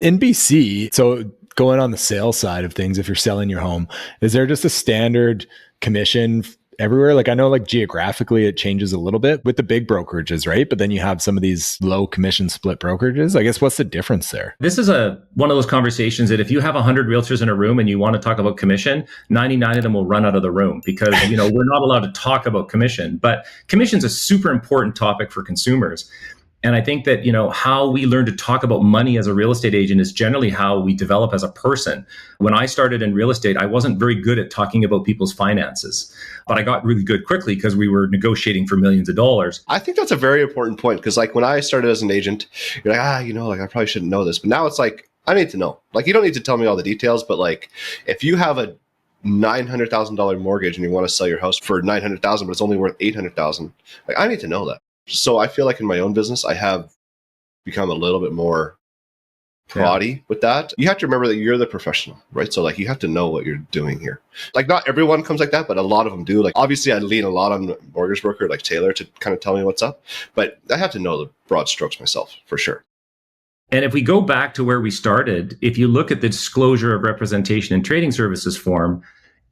In BC, so going on the sales side of things, if you're selling your home, is there just a standard commission everywhere? Like I know like geographically it changes a little bit with the big brokerages, right? But then you have some of these low commission split brokerages. I guess what's the difference there? This is one of those conversations that if you have 100 realtors in a room and you want to talk about commission, 99 of them will run out of the room because we're not allowed to talk about commission. But commission is a super important topic for consumers. And I think that, how we learn to talk about money as a real estate agent is generally how we develop as a person. When I started in real estate, I wasn't very good at talking about people's finances, but I got really good quickly because we were negotiating for millions of dollars. I think that's a very important point because like when I started as an agent, you're like, I probably shouldn't know this. But now it's like, I need to know. Like, you don't need to tell me all the details, but like if you have a $900,000 mortgage and you want to sell your house for $900,000, but it's only worth $800,000, like I need to know that. So I feel like in my own business, I have become a little bit more proddy with that. You have to remember that you're the professional, right? So like you have to know what you're doing here. Like not everyone comes like that, but a lot of them do. Like obviously I lean a lot on mortgage broker like Taylor to kind of tell me what's up, but I have to know the broad strokes myself for sure. And if we go back to where we started, if you look at the disclosure of representation and trading services form,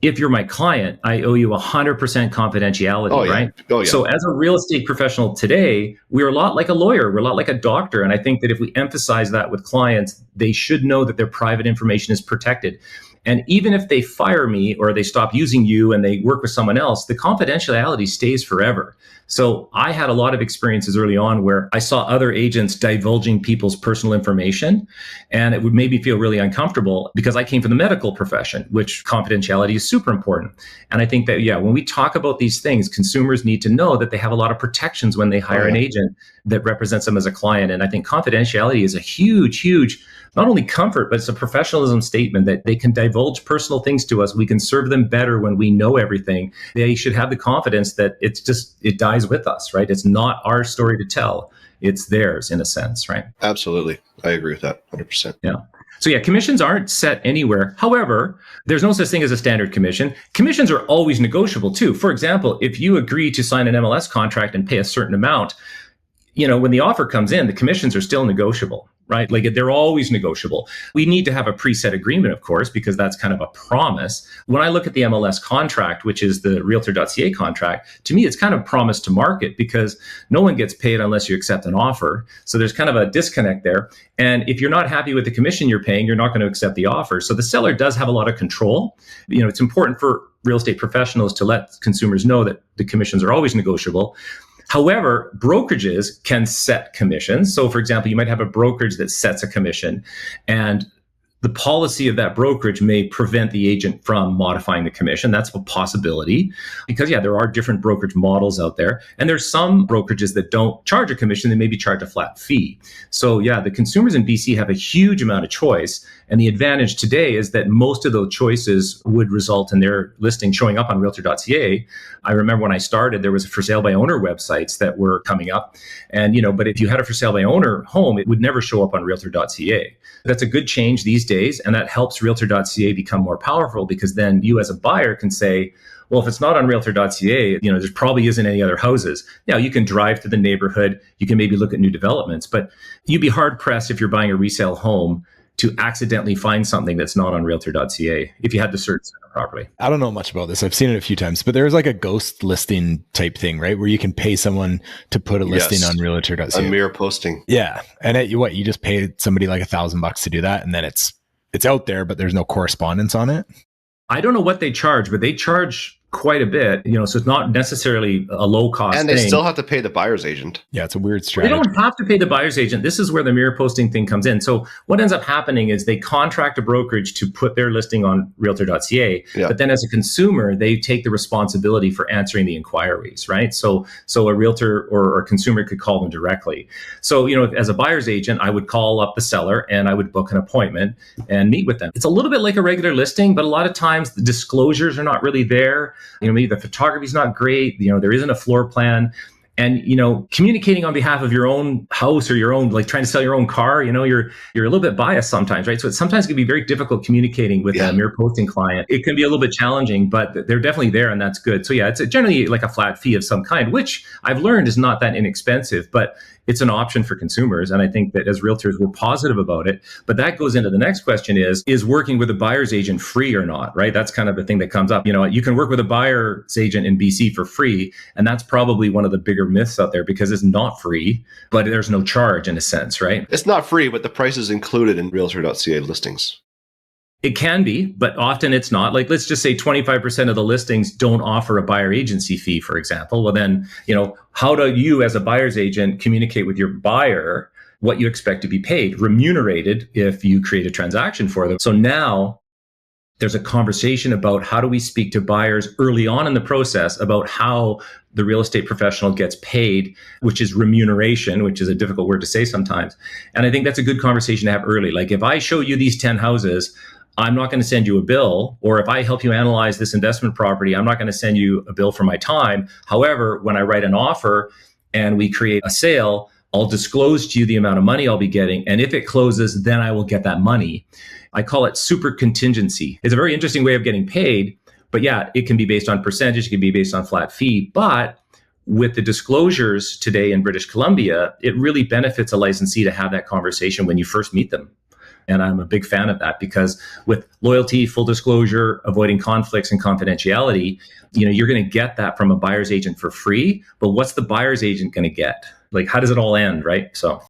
if you're my client, I owe you 100% confidentiality, right? Oh, yeah. So as a real estate professional today, we're a lot like a lawyer. We're a lot like a doctor. And I think that if we emphasize that with clients, they should know that their private information is protected. And even if they fire me or they stop using you and they work with someone else, the confidentiality stays forever. So I had a lot of experiences early on where I saw other agents divulging people's personal information, and it would make me feel really uncomfortable because I came from the medical profession, which confidentiality is super important. And I think that, when we talk about these things, consumers need to know that they have a lot of protections when they hire an agent that represents them as a client. And I think confidentiality is a huge, huge, not only comfort, but it's a professionalism statement that they can divulge personal things to us. We can serve them better when we know everything. They should have the confidence that it dies with us, right? It's not our story to tell. It's theirs in a sense, right? Absolutely. I agree with that 100%. Yeah. So commissions aren't set anywhere. However, there's no such thing as a standard commission. Commissions are always negotiable too. For example, if you agree to sign an MLS contract and pay a certain amount, when the offer comes in, the commissions are still negotiable, right? Like they're always negotiable. We need to have a preset agreement, of course, because that's kind of a promise. When I look at the MLS contract, which is the Realtor.ca contract, to me, it's kind of promise to market because no one gets paid unless you accept an offer. So there's kind of a disconnect there. And if you're not happy with the commission you're paying, you're not going to accept the offer. So the seller does have a lot of control. It's important for real estate professionals to let consumers know that the commissions are always negotiable. However, brokerages can set commissions. So for example, you might have a brokerage that sets a commission, and the policy of that brokerage may prevent the agent from modifying the commission. That's a possibility because, there are different brokerage models out there. And there's some brokerages that don't charge a commission. They maybe charge a flat fee. So the consumers in BC have a huge amount of choice. And the advantage today is that most of those choices would result in their listing showing up on Realtor.ca. I remember when I started, there was for sale by owner websites that were coming up. And, but if you had a for sale by owner home, it would never show up on Realtor.ca. That's a good change these days. And that helps Realtor.ca become more powerful because then you as a buyer can say, well, if it's not on Realtor.ca, there probably isn't any other houses. Now, you can drive to the neighborhood. You can maybe look at new developments, but you'd be hard pressed if you're buying a resale home to accidentally find something that's not on Realtor.ca if you had to search properly. I don't know much about this. I've seen it a few times, but there's like a ghost listing type thing, right? Where you can pay someone to put a listing on Realtor.ca. A mere posting. Yeah. And you just pay somebody like $1,000 to do that. And then it's out there, but there's no correspondence on it. I don't know what they charge, but they charge quite a bit, so it's not necessarily a low cost and they still have to pay the buyer's agent. Yeah, it's a weird strategy. They don't have to pay the buyer's agent. This is where the mirror posting thing comes in. So what ends up happening is they contract a brokerage to put their listing on Realtor.ca, but then as a consumer, they take the responsibility for answering the inquiries, right? So a realtor or a consumer could call them directly. So, as a buyer's agent, I would call up the seller and I would book an appointment and meet with them. It's a little bit like a regular listing, but a lot of times the disclosures are not really there. Maybe the photography is not great. There isn't a floor plan. And, communicating on behalf of your own house or your own, like trying to sell your own car, you're a little bit biased sometimes, right? So it sometimes can be very difficult communicating with a mere posting client. It can be a little bit challenging, but they're definitely there, and that's good. So yeah, it's generally like a flat fee of some kind, which I've learned is not that inexpensive, but it's an option for consumers. And I think that as realtors, we're positive about it. But that goes into the next question is working with a buyer's agent free or not, right? That's kind of the thing that comes up. You can work with a buyer's agent in BC for free. And that's probably one of the bigger myths out there, because it's not free, but there's no charge in a sense, right? It's not free, but the price is included in Realtor.ca listings. It can be, but often it's not. Like, let's just say 25% of the listings don't offer a buyer agency fee, for example. Well, then, how do you as a buyer's agent communicate with your buyer what you expect to be paid, remunerated if you create a transaction for them? So now there's a conversation about how do we speak to buyers early on in the process about how the real estate professional gets paid, which is remuneration, which is a difficult word to say sometimes. And I think that's a good conversation to have early. Like, if I show you these 10 houses, I'm not going to send you a bill. Or if I help you analyze this investment property, I'm not going to send you a bill for my time. However, when I write an offer and we create a sale, I'll disclose to you the amount of money I'll be getting. And if it closes, then I will get that money. I call it super contingency. It's a very interesting way of getting paid. But yeah, it can be based on percentage, it can be based on flat fee. But with the disclosures today in British Columbia, it really benefits a licensee to have that conversation when you first meet them. And I'm a big fan of that, because with loyalty, full disclosure, avoiding conflicts and confidentiality, you're going to get that from a buyer's agent for free. But what's the buyer's agent going to get? Like, how does it all end, right? So